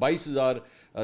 22,000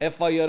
FIR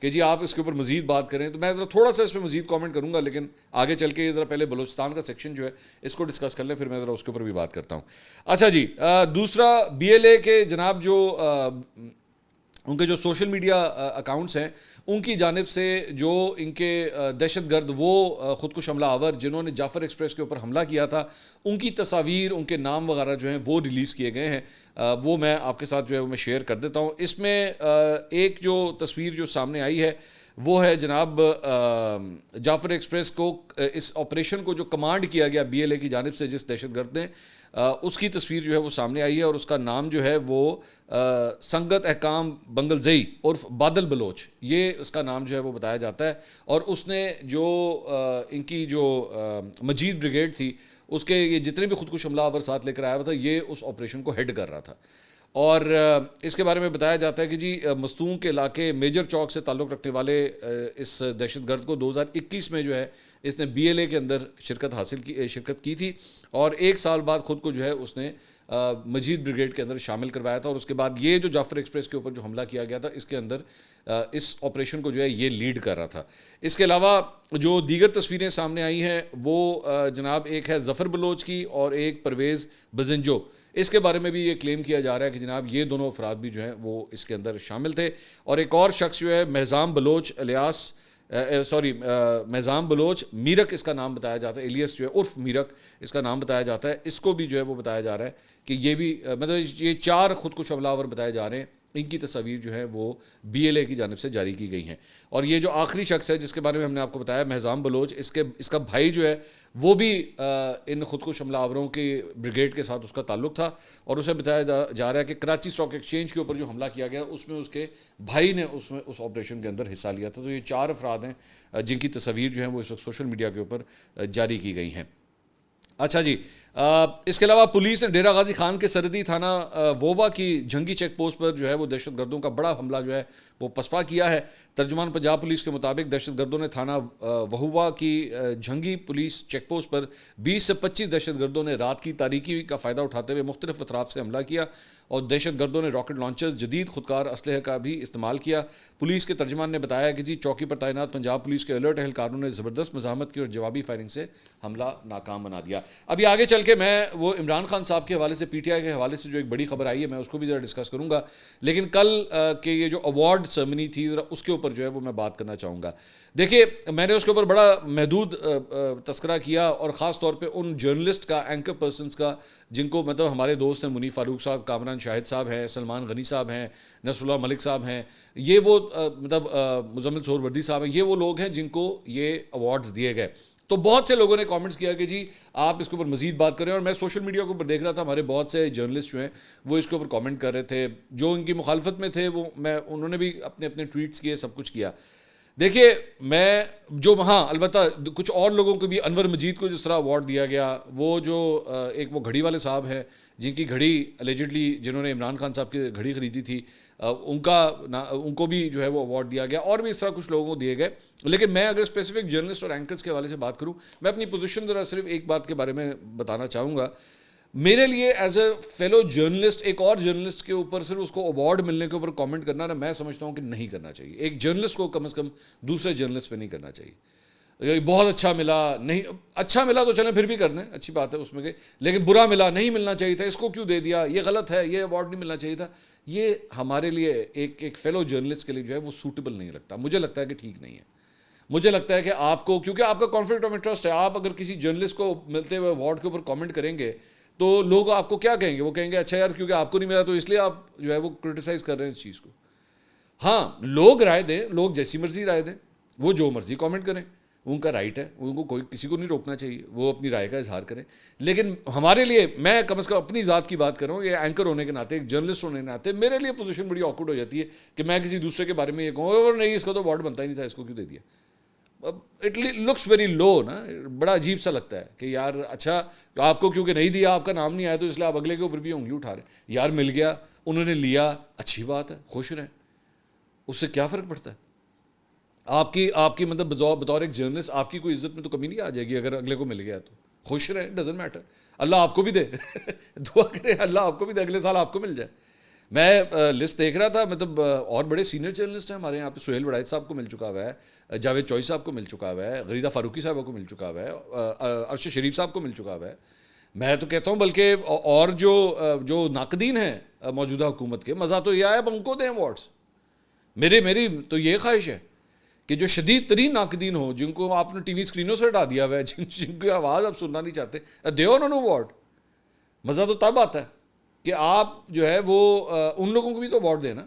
کہ جی آپ اس کے اوپر مزید بات کریں, تو میں ذرا تھوڑا سا اس پہ مزید کامنٹ کروں گا, لیکن آگے چل کے ذرا پہلے بلوچستان کا سیکشن جو ہے اس کو ڈسکس کر لیں, پھر میں ذرا اس کے اوپر بھی بات کرتا ہوں. اچھا جی, دوسرا BLA کے جناب جو ان کے جو سوشل میڈیا اکاؤنٹس ہیں ان کی جانب سے جو ان کے دہشت گرد وہ خودکش حملہ آور جنہوں نے جعفر ایکسپریس کے اوپر حملہ کیا تھا, ان کی تصاویر, ان کے نام وغیرہ جو ہیں وہ ریلیز کیے گئے ہیں. وہ میں آپ کے ساتھ جو ہے وہ میں شیئر کر دیتا ہوں. اس میں ایک جو تصویر جو سامنے آئی ہے وہ ہے جناب جعفر ایکسپریس کو, اس آپریشن کو جو کمانڈ کیا گیا BLA کی جانب سے جس دہشت گرد نے, اس کی تصویر جو ہے وہ سامنے آئی ہے, اور اس کا نام جو ہے وہ سنگت احکام بنگل زئی عرف بادل بلوچ, یہ اس کا نام جو ہے وہ بتایا جاتا ہے. اور اس نے جو ان کی جو مجید بریگیڈ تھی اس کے یہ جتنے بھی خودکش حملہ آور ساتھ لے کر آیا ہوا تھا, یہ اس آپریشن کو ہیڈ کر رہا تھا. اور اس کے بارے میں بتایا جاتا ہے کہ جی مستون کے علاقے میجر چوک سے تعلق رکھنے والے اس دہشت گرد کو 2021 میں جو ہے اس نے BLA کے اندر شرکت کی تھی, اور 1 سال بعد خود کو جو ہے اس نے مجید بریگیڈ کے اندر شامل کروایا تھا. اور اس کے بعد یہ جو جعفر ایکسپریس کے اوپر جو حملہ کیا گیا تھا اس کے اندر اس آپریشن کو جو ہے یہ لیڈ کر رہا تھا. اس کے علاوہ جو دیگر تصویریں سامنے آئی ہیں وہ جناب ایک ہے ظفر بلوچ کی اور ایک پرویز بزنجو, اس کے بارے میں بھی یہ کلیم کیا جا رہا ہے کہ جناب یہ دونوں افراد بھی جو ہیں وہ اس کے اندر شامل تھے. اور ایک اور شخص جو ہے مہزام بلوچ مہزام بلوچ میرک اس کا نام بتایا جاتا ہے, ایلیس جو ہے عرف میرک اس کا نام بتایا جاتا ہے, اس کو بھی جو ہے وہ بتایا جا رہا ہے کہ یہ بھی مطلب یہ 4 خودکش حملہ آور بتائے جا رہے ہیں, ان کی تصاویر جو ہے وہ BLA کی جانب سے جاری کی گئی ہیں. اور یہ جو آخری شخص ہے جس کے بارے میں ہم نے آپ کو بتایا مہزام بلوچ, اس کا بھائی جو ہے وہ بھی ان خودکش حملہ آوروں کی بریگیڈ کے ساتھ اس کا تعلق تھا, اور اسے بتایا جا رہا ہے کہ کراچی اسٹاک ایکسچینج کے اوپر جو حملہ کیا گیا اس میں اس کے بھائی نے اس آپریشن کے اندر حصہ لیا تھا. تو یہ 4 افراد ہیں جن کی تصاویر جو ہیں وہ اس وقت سوشل میڈیا کے اوپر جاری کی گئی ہیں. اچھا جی, اس کے علاوہ پولیس نے ڈیرہ غازی خان کے سرحدی تھانہ ووبا کی جھنگی چیک پوسٹ پر جو ہے وہ دہشت گردوں کا بڑا حملہ جو ہے وہ پسپا کیا ہے. ترجمان پنجاب پولیس کے مطابق دہشت گردوں نے تھانہ وہوبا کی جھنگی پولیس چیک پوسٹ پر 20 سے 25 دہشت گردوں نے رات کی تاریکی کا فائدہ اٹھاتے ہوئے مختلف اطراف سے حملہ کیا, اور دہشت گردوں نے راکٹ لانچرز, جدید خودکار اسلحے کا بھی استعمال کیا. پولیس کے ترجمان نے بتایا کہ جی چوکی پر تعینات پنجاب پولیس کے الرٹ اہلکاروں نے زبردست مزاحمت کی اور جوابی فائرنگ سے حملہ ناکام بنا دیا. ابھی آگے چل کے میں وہ عمران خان صاحب کے حوالے سے PTI کے حوالے سے جو ایک بڑی خبر آئی ہے میں اس کو بھی ذرا ڈسکس کروں گا, لیکن کل کے یہ جو ایوارڈ سرمنی تھی ذرا اس کے اوپر جو ہے وہ میں بات کرنا چاہوں گا. دیکھیے میں نے اس کے اوپر بڑا محدود تذکرہ کیا, اور خاص طور پہ ان جرنلسٹ کا, اینکر پرسنز کا جن کو مطلب ہمارے دوست ہیں منیف فاروق صاحب, کامران شاہد صاحب ہیں, سلمان غنی صاحب ہیں, نصر اللہ ملک صاحب ہیں, یہ وہ مطلب مزمل سہور وردی صاحب ہیں, یہ وہ لوگ ہیں جن کو یہ ایوارڈز دیے گئے. تو بہت سے لوگوں نے کامنٹس کیا کہ جی آپ اس کے اوپر مزید بات کریں, اور میں سوشل میڈیا کے اوپر دیکھ رہا تھا ہمارے بہت سے جرنلسٹ جو ہیں وہ اس کے اوپر کامنٹ کر رہے تھے, جو ان کی مخالفت میں تھے انہوں نے بھی اپنے ٹویٹس کیے, سب کچھ کیا. دیکھیے میں جو ہاں البتہ کچھ اور لوگوں کو بھی, انور مجید کو جس طرح ایوارڈ دیا گیا, وہ جو ایک وہ گھڑی والے صاحب ہیں جن کی گھڑی الیجڈلی جنہوں نے عمران خان صاحب کی گھڑی خریدی تھی, ان کو بھی جو ہے وہ ایوارڈ دیا گیا, اور بھی اس طرح کچھ لوگوں کو دیے گئے. لیکن میں اگر اسپیسیفک جرنلسٹ اور اینکرز کے حوالے سے بات کروں, میں اپنی پوزیشن ذرا صرف ایک بات کے بارے میں بتانا چاہوں گا. میرے لیے ایز اے فیلو جرنلسٹ ایک اور جرنلسٹ کے اوپر صرف اس کو ایوارڈ ملنے کے اوپر کامنٹ کرنا نا, میں سمجھتا ہوں کہ نہیں کرنا چاہیے. ایک جرنلسٹ کو کم از کم دوسرے جرنلسٹ پہ نہیں کرنا چاہیے. بہت اچھا ملا, نہیں اچھا ملا تو چلیں پھر بھی کر دیں, اچھی بات ہے اس میں کہ, لیکن برا ملا نہیں ملنا چاہیے تھا, اس کو کیوں دے دیا, یہ غلط ہے, یہ ایوارڈ نہیں ملنا چاہیے تھا, یہ ہمارے لیے ایک فیلو جرنلسٹ کے لیے جو ہے وہ سوٹیبل نہیں لگتا. مجھے لگتا ہے کہ ٹھیک نہیں ہے. مجھے لگتا ہے کہ آپ کو, کیونکہ آپ کا کانفلکٹ آف انٹرسٹ ہے, آپ اگر کسی جرنلسٹ کو ملتے ہوئے ایوارڈ کے اوپر کامنٹ کریں گے تو لوگ آپ کو کیا کہیں گے, وہ کہیں گے اچھا یار کیونکہ آپ کو نہیں ملا تو اس لیے آپ جو ہے وہ کرٹیسائز کر رہے ہیں اس چیز کو. ہاں لوگ رائے دیں, لوگ جیسی مرضی رائے دیں, وہ جو مرضی کامنٹ کریں, ان کا رائٹ ہے, ان کو کسی کو نہیں روکنا چاہیے, وہ اپنی رائے کا اظہار کریں. لیکن ہمارے لیے, میں کم از کم اپنی ذات کی بات کر رہا ہوں, یہ اینکر ہونے کے ناطے, ایک جرنلسٹ ہونے کے ناطے میرے لیے پوزیشن بڑی آکورڈ ہو جاتی ہے کہ میں کسی دوسرے کے بارے میں یہ کہوں اور نہیں اس کا تو ایوارڈ بنتا ہی نہیں تھا, اس کو کیوں دے دیا. اٹ لکس ویری لو نا, بڑا عجیب سا لگتا ہے کہ یار اچھا آپ کو کیونکہ نہیں دیا, آپ کا نام نہیں آیا تو اس لیے آپ اگلے کے اوپر بھی انگلی اٹھا رہے ہیں. یار مل گیا, انہوں نے لیا, اچھی بات ہے, خوش رہیں, اس سے کیا فرق پڑتا ہے. آپ کی مطلب بطور ایک جرنلسٹ آپ کی کوئی عزت میں تو کمی نہیں آ جائے گی اگر اگلے کو مل گیا تو. خوش رہیں, ڈزنٹ میٹر, اللہ آپ کو بھی دے دعا کرے اللہ آپ کو بھی دے, اگلے سال آپ کو مل جائے. میں لسٹ دیکھ رہا تھا, مطلب اور بڑے سینئر جرنلسٹ ہیں ہمارے یہاں پہ. سہیل وڑائچ صاحب کو مل چکا ہوا ہے, جاوید چوئی صاحب کو مل چکا ہوا ہے, غریدہ فاروقی صاحبہ کو مل چکا ہوا ہے, ارشد شریف صاحب کو مل چکا ہوا ہے. میں تو کہتا ہوں بلکہ اور جو ناقدین ہیں موجودہ حکومت کے, مزہ تو یہ آیا اب ان کو دیں ایوارڈس. میری تو یہ خواہش ہے کہ جو شدید ترین ناقدین ہوں, جن کو آپ نے ٹی وی اسکرینوں سے ہٹا دیا ہوا ہے, جن کی آواز آپ سننا نہیں چاہتے, دیو انہوں نے ایوارڈ. مزہ تو تب آتا ہے کہ آپ جو ہے وہ ان لوگوں کو بھی تو ایوارڈ دینا.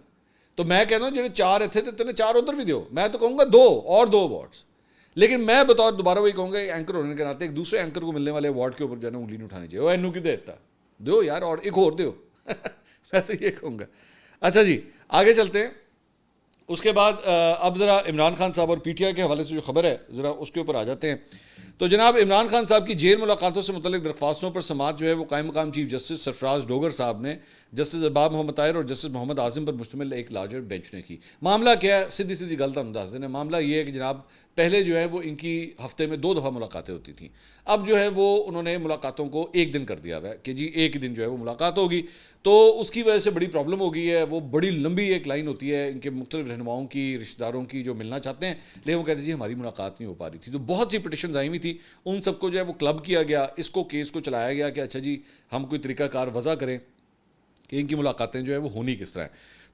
تو میں کہتا ہوں جڑے 4 تھے تو 4 ادھر بھی دیو. میں تو کہوں گا 2 ایوارڈس. لیکن میں بطور دوبارہ وہی کہوں گا اینکر ہونے کے ناطے ایک دوسرے اینکر کو ملنے والے ایوارڈ کے اوپر جو ہے نا انگلی نہیں اٹھانی چاہیے. وہ اینو کیوں دیتا, دو یار, اور ایک اور دیو. میں تو یہ کہوں گا. اچھا جی, آگے چلتے ہیں. اس کے بعد اب ذرا عمران خان صاحب اور پی ٹی آئی کے حوالے سے جو خبر ہے ذرا اس کے اوپر آ جاتے ہیں. تو جناب عمران خان صاحب کی جیل ملاقاتوں سے متعلق درخواستوں پر سماعت جو ہے وہ قائم مقام چیف جسٹس سرفراز ڈوگر صاحب نے جسٹس ارباب محمد طاہر اور جسٹس محمد اعظم پر مشتمل ایک لارجر بینچ نے کی. معاملہ کیا ہے, سیدھی گل تو انداز دینا. معاملہ یہ ہے کہ جناب پہلے جو ہے وہ ان کی ہفتے میں 2 دفعہ ملاقاتیں ہوتی تھیں. اب جو ہے وہ انہوں نے ملاقاتوں کو 1 دن کر دیا ہوا ہے کہ جی ایک ہی دن جو ہے وہ ملاقات ہوگی. تو اس کی وجہ سے بڑی پرابلم ہو گئی ہے. وہ بڑی لمبی ایک لائن ہوتی ہے ان کے مختلف رہنماؤں کی, رشتہ داروں کی, جو ملنا چاہتے ہیں, لیکن وہ کہتے ہیں جی ہماری ملاقات نہیں ہو پا رہی تھی. تو بہت سی پٹیشنز آئی ہوئی تھی, ان سب کو جو ہے وہ کلب کیا گیا, اس کو کیس کو چلایا گیا کہ اچھا جی ہم کوئی طریقہ کار وضع کریں کہ ان کی ملاقاتیں جو ہے وہ ہونی کس طرح ہیں.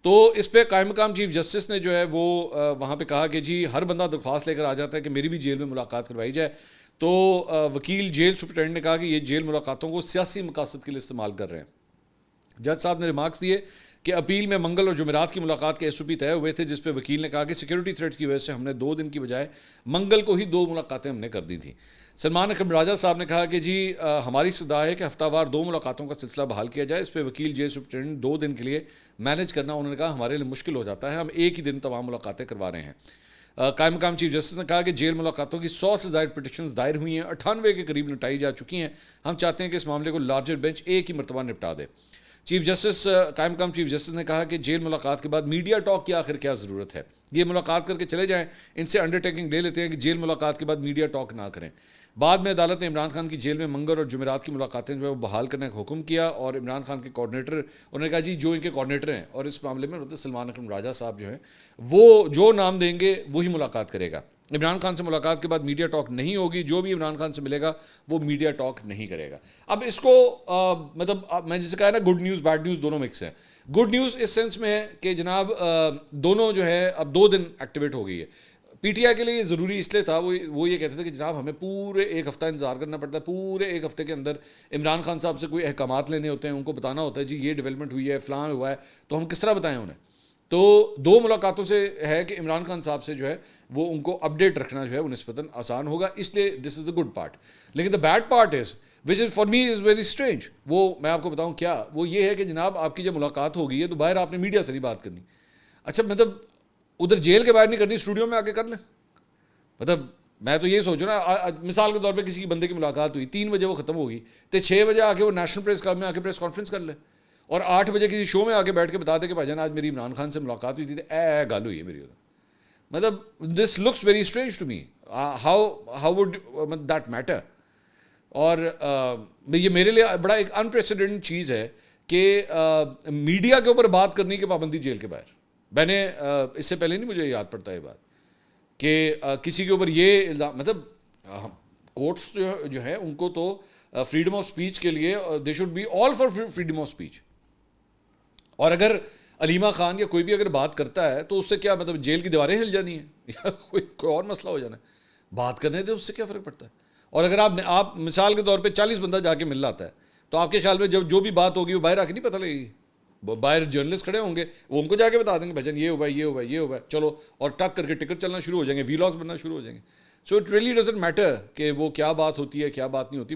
تو اس پہ قائم مقام چیف جسٹس نے جو ہے وہ وہاں پہ کہا کہ جی ہر بندہ درخواست لے کر آ جاتا ہے کہ میری بھی جیل میں ملاقات کروائی جائے. تو وکیل جیل سپرنٹینڈنٹ نے کہا کہ یہ جیل ملاقاتوں کو سیاسی مقاصد کے لیے استعمال کر رہے ہیں. جج صاحب نے ریمارکس دیے کہ اپیل میں منگل اور جمعرات کی ملاقات کے ایس او پی طے ہوئے تھے, جس پہ وکیل نے کہا کہ سیکیورٹی تھریٹ کی وجہ سے ہم نے 2 دن کی بجائے منگل کو ہی 2 ملاقاتیں ہم نے کر دی تھیں. سلمان اکرم راجہ صاحب نے کہا کہ جی ہماری صدا ہے کہ ہفتہ وار 2 ملاقاتوں کا سلسلہ بحال کیا جائے. اس پہ وکیل جیل سپرنٹینڈنٹ 2 دن کے لیے مینیج کرنا, انہوں نے کہا ہمارے لیے مشکل ہو جاتا ہے, ہم ایک ہی دن تمام ملاقاتیں کروا رہے ہیں. قائم مقام چیف جسٹس نے کہا کہ جیل ملاقاتوں کی 100 سے زائد پٹیشنز دائر ہوئی ہیں, 98 کے قریب نپٹائی جا چکی ہیں. ہم چاہتے ہیں کہ اس معاملے کو لارجر بینچ ایک ہی مرتبہ نپٹا دے. چیف جسٹس قائم مقام چیف جسٹس نے کہا کہ جیل ملاقات کے بعد میڈیا ٹاک کی آخر کیا ضرورت ہے. یہ ملاقات کر کے چلے جائیں, ان سے انڈر ٹیکنگ لے لیتے ہیں کہ جیل ملاقات کے بعد میڈیا ٹاک نہ کریں. بعد میں عدالت نے عمران خان کی جیل میں منگل اور جمعرات کی ملاقاتیں جو ہے وہ بحال کرنے کا حکم کیا, اور عمران خان کے کوآرڈینیٹر انہوں نے کہا جی جو ان کے کوآرڈینیٹر ہیں, اور اس معاملے میں سلمان اکرم راجہ صاحب جو ہیں وہ جو نام دیں گے وہی ملاقات کرے گا. عمران خان سے ملاقات کے بعد میڈیا ٹاک نہیں ہوگی, جو بھی عمران خان سے ملے گا وہ میڈیا ٹاک نہیں کرے گا. اب اس کو مطلب میں جسے کہا نا گڈ نیوز بیڈ نیوز دونوں مکس ہیں. گڈ نیوز اس سینس میں ہے کہ جناب دونوں جو ہے اب 2 دن ایکٹیویٹ ہو گئی ہے. پی ٹی آئی کے لیے یہ ضروری اس لیے تھا, وہ یہ کہتے تھے کہ جناب ہمیں پورے 1 ہفتہ انتظار کرنا پڑتا ہے, پورے 1 ہفتے کے اندر عمران خان صاحب سے کوئی احکامات لینے ہوتے ہیں, ان کو بتانا ہوتا ہے جی یہ ڈیولپمنٹ ہوئی ہے, فلاں ہوا ہے, تو ہم کس طرح بتائیں انہیں. تو 2 ملاقاتوں سے ہے کہ عمران خان صاحب سے جو ہے وہ ان کو اپڈیٹ رکھنا جو ہے وہ نسبتاً آسان ہوگا, اس لیے دس از دا گڈ پارٹ. لیکن the bad part is which is for me is very strange, وہ میں آپ کو بتاؤں کیا, وہ یہ ہے کہ جناب آپ کی جب ملاقات ہو گئی ہے تو باہر آپ نے میڈیا سے نہیں بات کرنی. اچھا مطلب ادھر جیل کے باہر نہیں کرنی, اسٹوڈیو میں آ کے کر لیں. مطلب میں تو یہ سوچوں نا, مثال کے طور پہ کسی کی بندے کی ملاقات ہوئی 3 بجے وہ ختم ہوگی, تو 6 بجے آ کے وہ نیشنل پریس کلب میں آ کے پریس کانفرنس کر لے, اور 8 بجے کسی شو میں آ کے بیٹھ کے بتا دے کہ بھائی جان آج میری عمران خان سے ملاقات ہوئی تھی, تو گل ہوئی ہے میری. مطلب this looks very strange to me, how would that matter. اور یہ میرے لیے بڑا ایک انپریسیڈنٹ چیز ہے کہ میڈیا کے اوپر بات کرنے کی پابندی جیل کے باہر. میں نے اس سے پہلے نہیں مجھے یاد پڑتا یہ بات کہ کسی کے اوپر یہ الزام, مطلب کورٹس جو ہے ان کو تو فریڈم آف اسپیچ کے لیے they should be all for freedom of speech. اور اگر علیمہ خان یا کوئی بھی اگر بات کرتا ہے تو اس سے کیا مطلب جیل کی دیواریں ہل جانی ہیں یا کوئی اور مسئلہ ہو جانا ہے, بات کرنے دے, اس سے کیا فرق پڑتا ہے. اور اگر آپ مثال کے طور پہ 40 بندہ جا کے مل لاتا ہے, تو آپ کے خیال میں جو بھی بات ہوگی وہ باہر آ کے نہیں پتہ لگے گی. باہر جرنلسٹ کھڑے ہوں گے, وہ ان کو جا کے بتا دیں گے بھجن یہ ہوا یہ ہوا یہ ہوا, چلو, اور ٹک کر کے ٹکٹ چلنا شروع ہو جائیں گے, ویلاگس بننا شروع ہو جائیں گے. So it really doesn't matter کہ وہ کیا بات ہوتی ہے کیا بات نہیں ہوتی.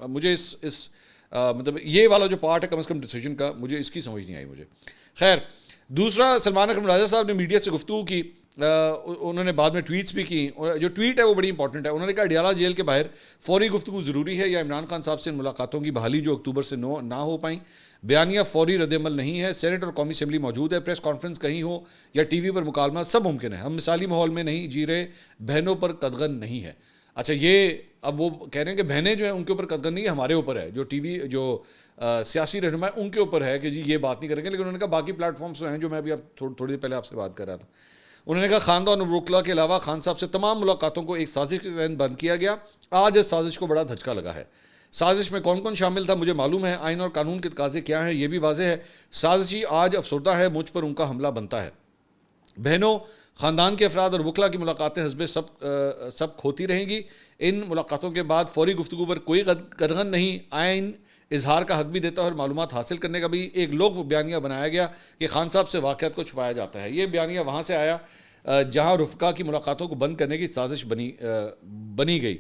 مجھے اس مطلب یہ والا جو پارٹ ہے کم از کم ڈیسیجن کا, مجھے اس کی سمجھ نہیں آئی مجھے. خیر, دوسرا سلمان اکرم راجہ صاحب نے میڈیا سے گفتگو کی, انہوں نے بعد میں ٹویٹس بھی کی. جو ٹویٹ ہے وہ بڑی امپورٹنٹ ہے. انہوں نے کہا اڈیالہ جیل کے باہر فوری گفتگو ضروری ہے, یا عمران خان صاحب سے ملاقاتوں کی بحالی جو اکتوبر سے نہ ہو پائیں, بیانیہ فوری رد عمل نہیں ہے, سینٹ اور قومی اسمبلی موجود ہے, پریس کانفرنس کہیں ہو یا ٹی وی پر مکالمہ سب ممکن ہے, ہم مثالی ماحول میں نہیں جی رہے, بہنوں پر قدغن نہیں ہے. اچھا, یہ اب وہ کہہ رہے ہیں کہ بہنیں جو ہیں ان کے اوپر قدغن نہیں، ہمارے اوپر ہے، جو ٹی وی جو سیاسی رہنما ہے ان کے اوپر ہے کہ جی یہ بات نہیں کریں گے. لیکن انہوں نے کہا باقی پلیٹ فارمس ہیں جو میں ابھی اب تھوڑی دیر پہلے آپ سے بات کر رہا تھا، انہوں نے کہا خاندان اور وکلا کے علاوہ خان صاحب سے تمام ملاقاتوں کو ایک سازش کے تحت بند کیا گیا. آج اس سازش کو بڑا دھچکا لگا ہے. سازش میں کون کون شامل تھا مجھے معلوم ہے، آئین اور قانون کے تقاضے کیا ہیں یہ بھی واضح ہے. سازشی آج افسردہ ہے، مجھ پر ان کا حملہ بنتا ہے. بہنوں، خاندان کے افراد اور وکلا کی ملاقاتیں حسب سب کھوتی رہیں گی. ان ملاقاتوں کے بعد فوری گفتگو پر کوئی قدغن نہیں. آئین اظہار کا حق بھی دیتا ہے اور معلومات حاصل کرنے کا بھی. ایک لوگ بیانیہ بنایا گیا کہ خان صاحب سے واقعات کو چھپایا جاتا ہے. یہ بیانیہ وہاں سے آیا جہاں رفقا کی ملاقاتوں کو بند کرنے کی سازش بنی گئی.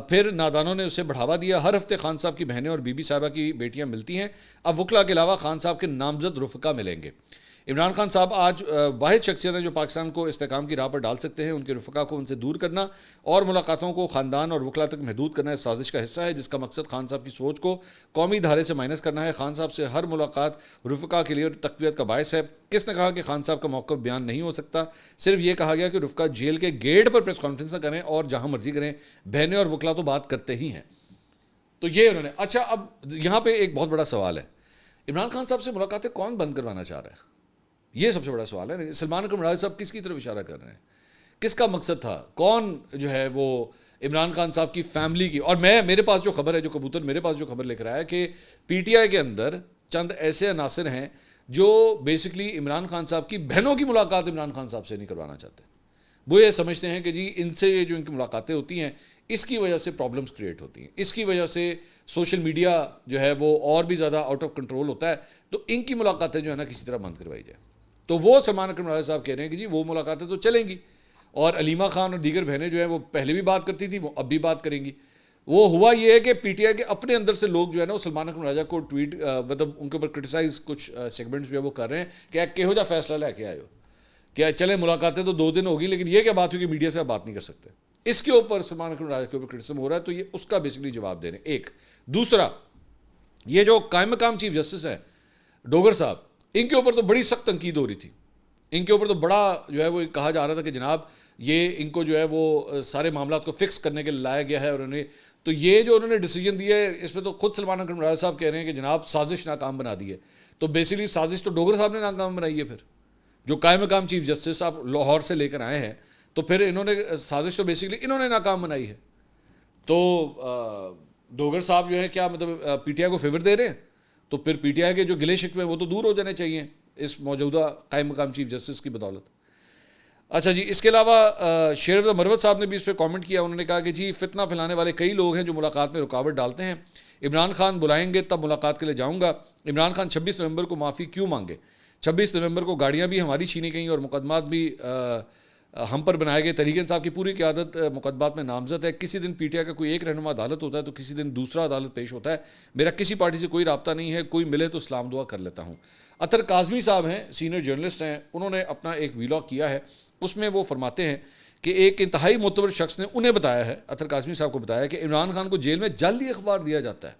پھر نادانوں نے اسے بڑھاوا دیا. ہر ہفتے خان صاحب کی بہنیں اور بی بی صاحبہ کی بیٹیاں ملتی ہیں. اب وکلا کے علاوہ خان صاحب کے نامزد رفقا ملیں گے. عمران خان صاحب آج واحد شخصیت ہیں جو پاکستان کو استحکام کی راہ پر ڈال سکتے ہیں. ان کے رفقا کو ان سے دور کرنا اور ملاقاتوں کو خاندان اور وکلا تک محدود کرنا اس سازش کا حصہ ہے جس کا مقصد خان صاحب کی سوچ کو قومی دھارے سے مائنس کرنا ہے. خان صاحب سے ہر ملاقات رفقا کے لیے تقویت کا باعث ہے. کس نے کہا کہ خان صاحب کا موقف بیان نہیں ہو سکتا؟ صرف یہ کہا گیا کہ رفقا جیل کے گیٹ پر پریس کانفرنس نہ کریں اور جہاں مرضی کریں. بہنیں اور وکلا تو بات کرتے ہی ہیں. تو یہ انہوں نے اچھا اب یہاں پہ ایک بہت بڑا سوال ہے، عمران خان صاحب سے ملاقاتیں کون بند کروانا چاہ رہا ہے؟ یہ سب سے بڑا سوال ہے. سلمان اکرم راجہ صاحب کس کی طرف اشارہ کر رہے ہیں؟ کس کا مقصد تھا؟ کون جو ہے وہ عمران خان صاحب کی فیملی کی؟ اور میرے پاس جو خبر ہے، جو کبوتر میرے پاس جو خبر لکھ رہا ہے کہ پی ٹی آئی کے اندر چند ایسے عناصر ہیں جو بیسکلی عمران خان صاحب کی بہنوں کی ملاقات عمران خان صاحب سے نہیں کروانا چاہتے. وہ یہ سمجھتے ہیں کہ جی ان سے جو ان کی ملاقاتیں ہوتی ہیں اس کی وجہ سے پرابلمس کریٹ ہوتی ہیں، اس کی وجہ سے سوشل میڈیا جو ہے وہ اور بھی زیادہ آؤٹ آف کنٹرول ہوتا ہے. تو ان کی ملاقاتیں جو ہے نا کسی طرح بند کروائی جائے. تو وہ سلمان اکرم راجہ صاحب کہہ رہے ہیں کہ جی وہ ملاقاتیں تو چلیں گی، اور علیمہ خان اور دیگر بہنیں جو ہیں وہ پہلے بھی بات کرتی تھیں، وہ اب بھی بات کریں گی. وہ ہوا یہ ہے کہ پی ٹی آئی کے اپنے اندر سے لوگ جو ہے نا وہ سلمان اکرم راجہ کو ٹویٹ مطلب ان کے اوپر کرٹیسائز کچھ سیگمنٹس جو ہے وہ کر رہے ہیں کہ کہو جا فیصلہ لے کے آئے ہو کہ چلیں ملاقاتیں تو 2 دن ہوگی لیکن یہ کیا بات ہوئی کہ میڈیا سے آپ بات نہیں کر سکتے. اس کے اوپر سلمان اکرم راجہ کے اوپر کرٹیسزم ہو رہا ہے. تو یہ اس کا بیسکلی جواب دے رہے ہیں. ایک دوسرا، یہ جو قائم مقام چیف جسٹس ہیں ڈوگر صاحب، ان کے اوپر تو بڑی سخت تنقید ہو رہی تھی. ان کے اوپر تو بڑا جو ہے وہ کہا جا رہا تھا کہ جناب یہ ان کو جو ہے وہ سارے معاملات کو فکس کرنے کے لیے لایا گیا ہے. اور انہیں تو یہ جو انہوں نے ڈیسیجن دیا ہے اس پہ تو خود سلمان اکرم راجہ صاحب کہہ رہے ہیں کہ جناب سازش ناکام بنا دی ہے. تو بیسکلی سازش تو ڈوگر صاحب نے ناکام بنائی ہے. پھر جو قائم مقام چیف جسٹس آپ لاہور سے لے کر آئے ہیں تو پھر انہوں نے سازش تو بیسکلی انہوں نے ناکام بنائی ہے. تو ڈوگر صاحب جو ہے کیا مطلب پی ٹی آئی کو فیور دے رہے ہیں؟ تو پھر پی ٹی آئی کے جو گلے شکوے ہیں وہ تو دور ہو جانے چاہیے اس موجودہ قائم مقام چیف جسٹس کی بدولت. اچھا جی، اس کے علاوہ شیر افضل مروت صاحب نے بھی اس پہ کامنٹ کیا. انہوں نے کہا کہ جی فتنہ پھیلانے والے کئی لوگ ہیں جو ملاقات میں رکاوٹ ڈالتے ہیں. عمران خان بلائیں گے تب ملاقات کے لیے جاؤں گا. عمران خان 26 نومبر کو معافی کیوں مانگے؟ 26 نومبر کو گاڑیاں بھی ہماری چھینی گئیں اور مقدمات بھی ہم پر بنائے گئے. تحریک انصاف کی پوری قیادت مقدمات میں نامزد ہے. کسی دن پی ٹی آئی کا کوئی ایک رہنما عدالت ہوتا ہے تو کسی دن دوسرا عدالت پیش ہوتا ہے. میرا کسی پارٹی سے کوئی رابطہ نہیں ہے، کوئی ملے تو سلام دعا کر لیتا ہوں. اطہر کاظمی صاحب ہیں، سینئر جرنلسٹ ہیں، انہوں نے اپنا ایک ویلاگ کیا ہے. اس میں وہ فرماتے ہیں کہ ایک انتہائی معتبر شخص نے انہیں بتایا ہے، اطہر کاظمی صاحب کو بتایا کہ عمران خان کو جیل میں جعلی اخبار دیا جاتا ہے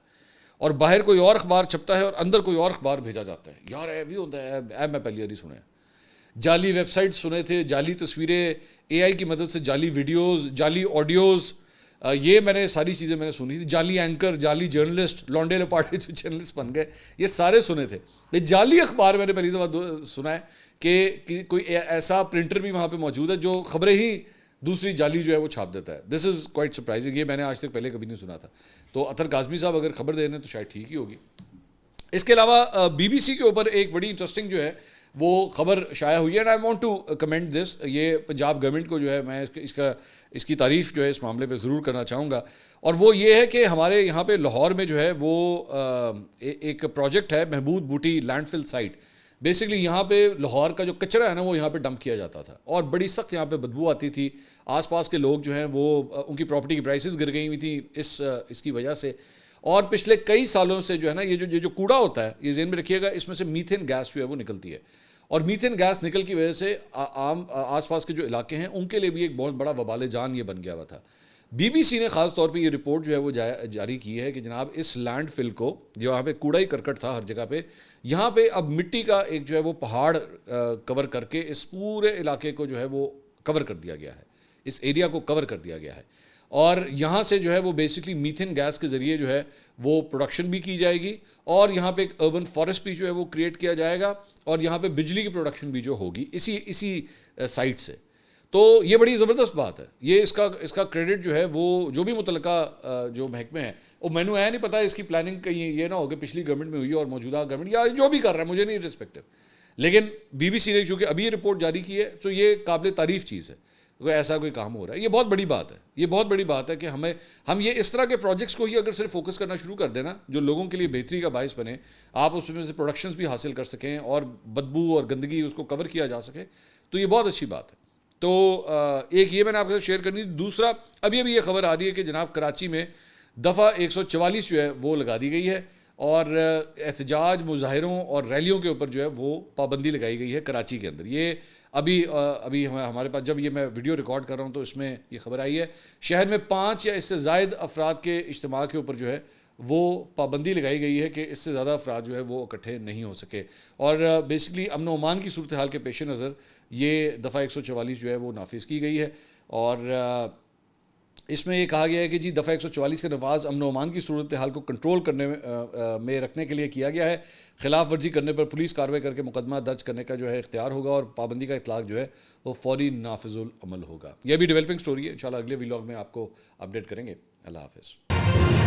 اور باہر کوئی اور اخبار چھپتا ہے اور اندر کوئی اور اخبار بھیجا جاتا ہے. یار یہ بھی ہوتا ہے، میں پہلی بار سنا ہے. جعلی ویب سائٹ سنے تھے، جعلی تصویریں، اے آئی کی مدد سے جعلی ویڈیوز، جعلی آڈیوز، یہ میں نے ساری چیزیں میں نے سنی تھی. جعلی اینکر، جعلی جرنلسٹ، لانڈے لپاٹے جو جرنلسٹ بن گئے، یہ سارے سنے تھے. یہ جعلی اخبار میں نے پہلی دفعہ سنا ہے کہ کوئی ایسا پرنٹر بھی وہاں پہ موجود ہے جو خبریں ہی دوسری جعلی جو ہے وہ چھاپ دیتا ہے. دس از کوائٹ سرپرائزنگ. یہ میں نے آج تک پہلے کبھی نہیں سنا تھا. تو اطہر کاظمی صاحب اگر خبر دے رہے ہیں تو شاید ٹھیک ہی ہوگی. اس کے علاوہ بی بی سی کے اوپر ایک بڑی انٹرسٹنگ جو ہے وہ خبر شائع ہوئی ہے. And I want to comment this. یہ پنجاب گورنمنٹ کو جو ہے میں اس کی تعریف جو ہے اس معاملے پہ ضرور کرنا چاہوں گا. اور وہ یہ ہے کہ ہمارے یہاں پہ لاہور میں جو ہے وہ ایک پروجیکٹ ہے محمود بوٹی لینڈ فل سائٹ. بیسکلی یہاں پہ لاہور کا جو کچرا ہے نا وہ یہاں پہ ڈمپ کیا جاتا تھا اور بڑی سخت یہاں پہ بدبو آتی تھی. آس پاس کے لوگ جو ہیں وہ ان کی پراپرٹی کی پرائسز گر گئی ہوئی تھیں اس کی وجہ سے. اور پچھلے کئی سالوں سے جو ہے نا یہ جو کوڑا ہوتا ہے، یہ ذہن میں رکھیے گا، اس میں سے میتھین گیس جو ہے وہ نکلتی ہے. اور میتھین گیس نکل کی وجہ سے عام آس پاس کے جو علاقے ہیں ان کے لیے بھی ایک بہت بڑا وبال جان یہ بن گیا ہوا تھا. بی بی سی نے خاص طور پہ یہ رپورٹ جو ہے وہ جاری کی ہے کہ جناب اس لینڈ فل کو، جو یہاں پہ کوڑا ہی کرکٹ تھا ہر جگہ پہ، یہاں پہ اب مٹی کا ایک جو ہے وہ پہاڑ کور کر کے اس پورے علاقے کو جو ہے وہ کور کر دیا گیا ہے، اس ایریا کو کور کر دیا گیا ہے. اور یہاں سے جو ہے وہ بیسکلی میتھین گیس کے ذریعے جو ہے وہ پروڈکشن بھی کی جائے گی اور یہاں پہ ایک اربن فارسٹ بھی جو ہے وہ کریٹ کیا جائے گا اور یہاں پہ بجلی کی پروڈکشن بھی جو ہوگی اسی سائٹ سے. تو یہ بڑی زبردست بات ہے. یہ اس کا کریڈٹ جو ہے وہ جو بھی متعلقہ جو محکمے ہیں وہ میں نے نہیں پتا اس کی پلاننگ کہیں یہ نہ ہو کہ پچھلی گورنمنٹ میں ہوئی اور موجودہ گورنمنٹ یا جو بھی کر رہا ہے مجھے نہیں رسپیکٹو, لیکن بی بی سی نے چونکہ ابھی یہ رپورٹ جاری کی ہے تو یہ قابل تعریف چیز ہے ایسا کوئی کام ہو رہا ہے. یہ بہت بڑی بات ہے, یہ بہت بڑی بات ہے کہ ہم یہ اس طرح کے پروجیکٹس کو ہی اگر صرف فوکس کرنا شروع کر دیں نا جو لوگوں کے لیے بہتری کا باعث بنے, آپ اس میں سے پروڈکشنز بھی حاصل کر سکیں اور بدبو اور گندگی اس کو کور کیا جا سکے, تو یہ بہت اچھی بات ہے. تو ایک یہ میں نے آپ کے ساتھ شیئر کرنی. دوسرا ابھی یہ خبر آ رہی ہے کہ جناب کراچی میں دفعہ 144 جو ہے وہ لگا دی گئی ہے اور احتجاج مظاہروں اور ریلیوں کے اوپر جو ہے وہ پابندی لگائی گئی ہے کراچی کے اندر. یہ ابھی ہمارے پاس جب یہ میں ویڈیو ریکارڈ کر رہا ہوں تو اس میں یہ خبر آئی ہے شہر میں 5 یا اس سے زائد افراد کے اجتماع کے اوپر جو ہے وہ پابندی لگائی گئی ہے کہ اس سے زیادہ افراد جو ہے وہ اکٹھے نہیں ہو سکے. اور بیسکلی امن و امان کی صورتحال کے پیش نظر یہ دفعہ 144 جو ہے وہ نافذ کی گئی ہے اور اس میں یہ کہا گیا ہے کہ جی دفعہ 144 کا نفاذ امن و امان کی صورتحال کو کنٹرول کرنے میں رکھنے کے لیے کیا گیا ہے. خلاف ورزی کرنے پر پولیس کارروائی کر کے مقدمہ درج کرنے کا جو ہے اختیار ہوگا اور پابندی کا اطلاق جو ہے وہ فوری نافذ العمل ہوگا. یہ بھی ڈیولپنگ سٹوری ہے, انشاءاللہ اگلے ویلاگ میں آپ کو اپڈیٹ کریں گے. اللہ حافظ.